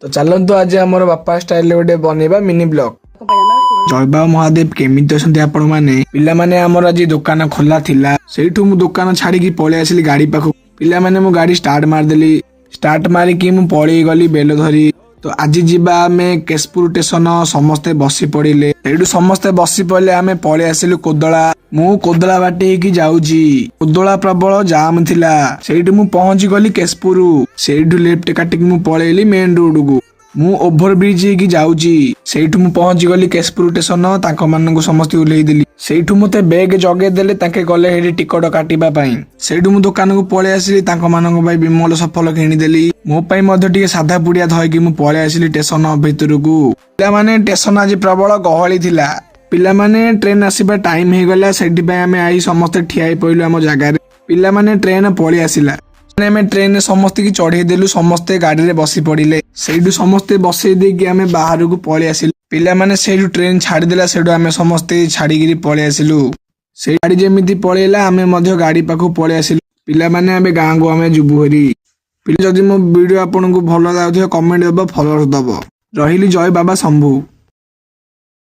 तो चलतु आज आम बापा स्टाइल गोटे बनइबा मिनी ब्लॉग। जय बाबा महादेव केमिति अछंती आपण माने पिला माने हमर आज दुकान खोला थिला सेठू मु दुकान छाड़ी पळे आसिली गाड़ी पाखु पिला माने मु गाड़ी स्टार्ट मार देली स्टार्ट मारी कि मु पळे गली बेल धरी। तो आज जीवा आमे केशपुर स्टेशन समस्ते बसी पड़िले सेठू समस्ते बसी पड़े आमे पळे आसिलु कोदला मु कोदला बाटे की जाउची कोदला प्रबल जाम थिला सेठू मु पहुंची गली केशपुर सेठू लेफ्ट काटिक मु पळेली मेन रोड को मु ओभर ब्रिज की जाउची सेठू मु पहुंची गली केशपुर स्टेशन ताको मानन को समस्त उल्लेई देली सेठू मते बैग जगे देले ताके गले हेडी टिकट काटिबा पई सेठू मु दुकान को पळे आसिली ताको मानन को भाई विमल सफल किनी देली मो पई मध्ये टिके साधा पुडिया धय कि मु पळे आसिली स्टेशन भीतर को पिला माने स्टेशन आज प्रबल गहली थिला पिला माने ट्रेन आसीबा टाइम हे गला सेठी पई हमें आई समस्त ठियाई पइलु हम जगह रे पिला माने ट्रेन पळे आसिला हमें ट्रेन समस्त की चढ़े देलु समस्ते गाड़ी रे बसी पड़िले सेठू समस्ते बसई दे कि हमें बाहर को पळे आसिलु पिला माने सेठू ट्रेन छाड़ी देला सेठू हमें समस्ते छाड़ी गिरी पळे आसिलु से गाड़ी जेमिति पळेला हमें मध्य गाड़ी पाखु पळे आसिलु पिला माने हमें गां को हमें जुबु हरी पिला जदि मो वीडियो आपन को भलो लागथि कमेंट दबो फॉलो दबो रहिली जय बाबा शंभू।